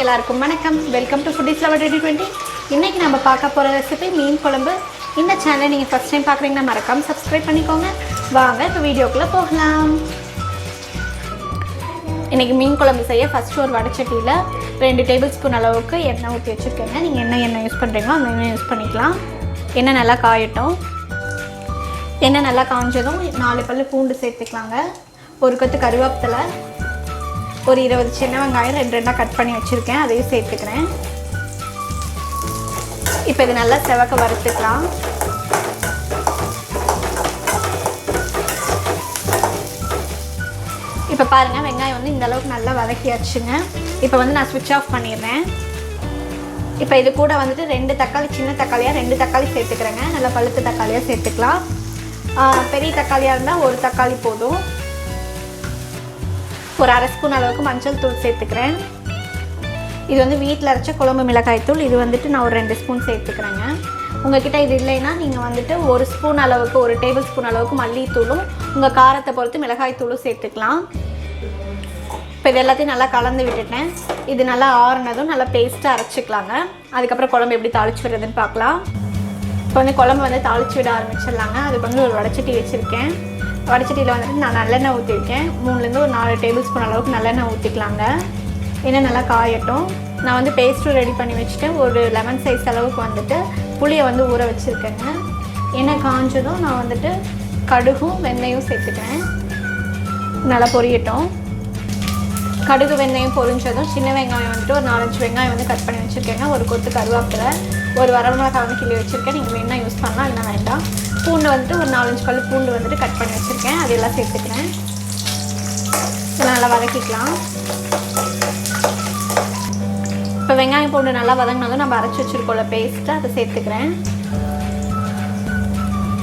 எல்லாருக்கும் வணக்கம். Welcome to food is lover 2020. இன்னைக்கு நம்ம பார்க்க போகிற ரெசிபி மீன் குழம்பு. இந்த சேனலை நீங்கள் ஃபஸ்ட் டைம் பார்க்குறீங்கன்னா மறக்காம சப்ஸ்கிரைப் பண்ணிக்கோங்க. வாங்க இப்போ வீடியோக்குள்ளே போகலாம். இன்றைக்கி மீன் குழம்பு செய்ய ஃபஸ்ட்டு ஒரு வடைச்சட்டியில் 2 டேபிள் ஸ்பூன் அளவுக்கு எண்ணெய் ஊற்றி வச்சுருக்கேங்க. நீங்கள் எண்ணெய் யூஸ் பண்ணுறீங்களோ அந்த எண்ணெய் யூஸ் பண்ணிக்கலாம். எண்ணெய் நல்லா காயட்டும். எண்ணெய் நல்லா காஞ்சதும் 4 பல்லு பூண்டு சேர்த்துக்கலாங்க. ஒரு கொத்து கருவேப்பிலை, ஒரு 20 சின்ன வெங்காயம் 2 கட் பண்ணி வச்சுருக்கேன், அதையும் சேர்த்துக்கிறேன். இப்போ இது நல்லா செவக்க வறுத்துக்கலாம். இப்போ பாருங்கள், வெங்காயம் வந்து இந்த அளவுக்கு நல்லா வதக்கியாச்சுங்க. இப்போ வந்து நான் ஸ்விட்ச் ஆஃப் பண்ணிடுறேன். இப்போ இது கூட வந்துட்டு 2 தக்காளி, சின்ன தக்காளியாக 2 தக்காளி சேர்த்துக்கிறேங்க. நல்லா பழுத்த தக்காளியாக சேர்த்துக்கலாம். பெரிய தக்காளியாக இருந்தால் ஒரு தக்காளி போதும். ஒரு 1/2 ஸ்பூன் அளவுக்கு மஞ்சள் தூள் சேர்த்துக்கிறேன். இது வந்து வீட்டில் அரைச்ச குழம்பு மிளகாய் தூள். இது வந்துட்டு நான் ஒரு 2 ஸ்பூன் சேர்த்துக்கிறேங்க. உங்கள்கிட்ட இது இல்லைன்னா நீங்கள் வந்துட்டு 1 ஸ்பூன் அளவுக்கு, 1 டேபிள் ஸ்பூன் அளவுக்கு மல்லித்தூளும் உங்கள் காரத்தை பொறுத்து மிளகாய் தூளும் சேர்த்துக்கலாம். இப்போ இது எல்லாத்தையும் நல்லா கலந்து விட்டுட்டேன். இது நல்லா ஆறுனதும் நல்லா பேஸ்ட்டாக அரைச்சிக்கலாங்க. அதுக்கப்புறம் குழம்பு எப்படி தாளிச்சு விடுறதுன்னு பார்க்கலாம். இப்போ வந்து குழம்பு வந்து தாளித்து விட ஆரம்பிச்சிடலாங்க. அதுக்கு வந்து ஒரு வடைச்சட்டி வச்சுருக்கேன். வடைச்சட்டியில் வந்துட்டு நான் நல்லெண்ணெய் ஊற்றிருக்கேன். 3லேருந்து ஒரு 4 டேபிள் ஸ்பூன் அளவுக்கு நல்லெண்ணெய் ஊற்றிக்கலாங்க. எண்ணெய் நல்லா காயட்டும். நான் வந்து பேஸ்ட்டும் ரெடி பண்ணி வச்சுட்டேன். ஒரு லெமன் சைஸ் அளவுக்கு வந்துட்டு புளியை வந்து ஊற வச்சுருக்கேங்க. எண்ணெய் காஞ்சதும் நான் வந்துட்டு கடுகும் வெந்தயம் சேர்த்துக்கிறேன். நல்லா பொரியட்டும். கடுகு வெந்தயம் பொரிஞ்சதும் சின்ன வெங்காயம் வந்துட்டு ஒரு 4-5 வெங்காயம் வந்து கட் பண்ணி வச்சுருக்கேங்க. ஒரு கொத்து கருவேப்பிலை, ஒரு வரமிளகாய் வந்து கிள்ளி வச்சுருக்கேன். நீங்கள் வேணா யூஸ் பண்ணலாம், இல்லை வேண்டாம். பூண்டு வந்துட்டு ஒரு 4-5 பல்லு பூண்டு வந்துட்டு கட் பண்ணி வச்சுருக்கேன். அதெல்லாம் சேர்த்துக்கிறேன். இதெல்லாம் நல்லா வதக்கிக்கலாம். இப்போ வெங்காயம் பூண்டு நல்லா வதங்கினதும் நம்ம அரைச்சி வச்சுருக்கோம்ல பேஸ்ட்டு, அதை சேர்த்துக்கிறேன்.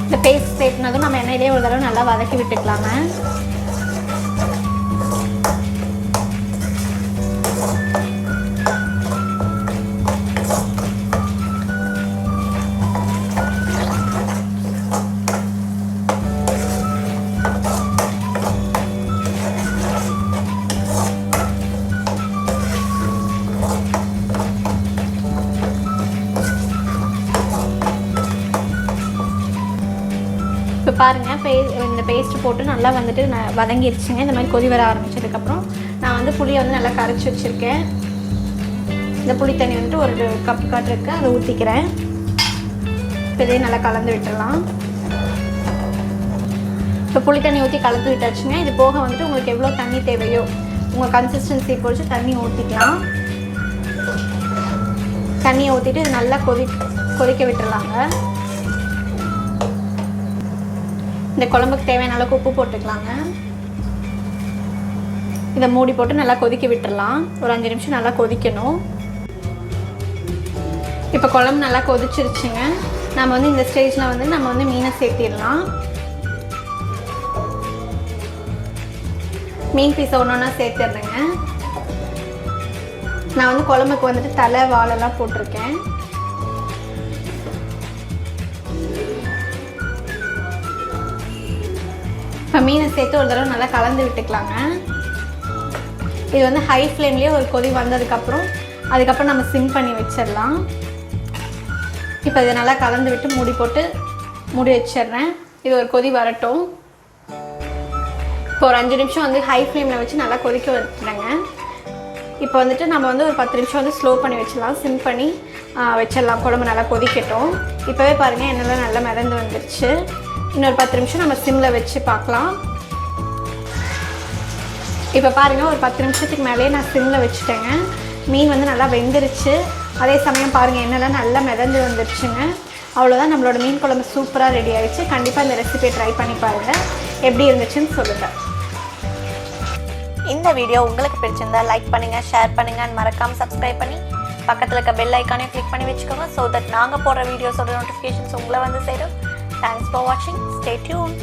இந்த பேஸ்ட் சேர்த்துனதும் நம்ம எண்ணெயிலே ஒரு தடவை நல்லா வதக்கி விட்டுக்கலாங்க. இப்போ பாருங்கள், இந்த பேஸ்ட்டு போட்டு நல்லா வந்துட்டு வதங்கிடுச்சுங்க. இந்த மாதிரி கொதி வர ஆரம்பிச்சதுக்கப்புறம் நான் வந்து புளியை வந்து நல்லா கரைச்சி வச்சுருக்கேன். இந்த புளி தண்ணி வந்துட்டு ஒரு கப் காட்டிருக்கு, அதை ஊற்றிக்கிறேன். இப்போ இதையும் நல்லா கலந்து விட்டுடலாம். இப்போ புளி தண்ணி ஊற்றி கலந்து விட்டாச்சுங்க. இது போக வந்துட்டு உங்களுக்கு எவ்வளோ தண்ணி தேவையோ உங்கள் கன்சிஸ்டன்சி பொறுத்து தண்ணி ஊற்றிக்கலாம். தண்ணியை ஊற்றிட்டு இது நல்லா கொதிக்க விட்டுடலாங்க. இந்த குழம்புக்கு தேவையான அளவுக்கு உப்பு போட்டுக்கலாங்க. இதை மூடி போட்டு நல்லா கொதிக்க விட்டுடலாம். ஒரு 5 நிமிஷம் நல்லா கொதிக்கணும். இப்போ குழம்பு நல்லா கொதிச்சிருச்சுங்க. நம்ம வந்து இந்த ஸ்டேஜில் வந்து நம்ம வந்து மீனை சேர்த்திடலாம். மீன் பீஸை ஒன்றா சேர்த்துடுறேங்க. நான் வந்து குழம்புக்கு வந்துட்டு தலை வாழெல்லாம் போட்டிருக்கேன். இப்போ மீனை சேர்த்து ஒரு தடவை நல்லா கலந்து விட்டுக்கலாங்க. இது வந்து ஹை ஃப்ளேம்லேயே ஒரு கொதி வந்ததுக்கப்புறம் அதுக்கப்புறம் நம்ம சிம் பண்ணி வச்சிடலாம். இப்போ இதை நல்லா கலந்து விட்டு மூடி வச்சிடுறேன். இது ஒரு கொதி வரட்டும். இப்போ ஒரு 5 நிமிஷம் வந்து ஹை ஃப்ளேமில் வச்சு நல்லா கொதிக்க வச்சுடுறேங்க. இப்போ வந்துட்டு நம்ம வந்து ஒரு 10 நிமிஷம் வந்து ஸ்லோ பண்ணி வச்சிடலாம். சிம் பண்ணி வச்சிடலாம். குழம்பு நல்லா கொதிக்கட்டும். இப்போவே பாருங்கள், எண்ணெய்லாம் நல்லா மிதந்து வந்துருச்சு. இன்னொரு 10 நிமிஷம் நம்ம சிம்மில் வச்சு பார்க்கலாம். இப்போ பாருங்கள், ஒரு 10 நிமிஷத்துக்கு மேலேயே நான் சிம்மில் வச்சுட்டேங்க. மீன் வந்து நல்லா வெந்துருச்சு. அதே சமயம் பாருங்கள், எண்ணெய்லாம் நல்லா மிதந்து வந்துருச்சுங்க. அவ்வளோதான், நம்மளோட மீன் குழம்பு சூப்பராக ரெடி ஆகிடுச்சு. கண்டிப்பாக இந்த ரெசிபியை ட்ரை பண்ணி பாருங்கள். எப்படி இருந்துச்சுன்னு சொல்லுங்கள். இந்த வீடியோ உங்களுக்கு பிடிச்சிருந்தா லைக் பண்ணுங்கள், ஷேர் பண்ணுங்கள், அண்ட் மறக்காமல் சப்ஸ்கிரைப் பண்ணி பக்கத்தில் இருக்க பெல் ஐக்கானையும் கிளிக் பண்ணி வச்சுக்கோங்க. ஸோ தட் நாங்கள் போடுற வீடியோஸோட நோட்டிஃபிகேஷன்ஸ் உங்களை வந்து சேரும். Thanks for watching. Stay tuned.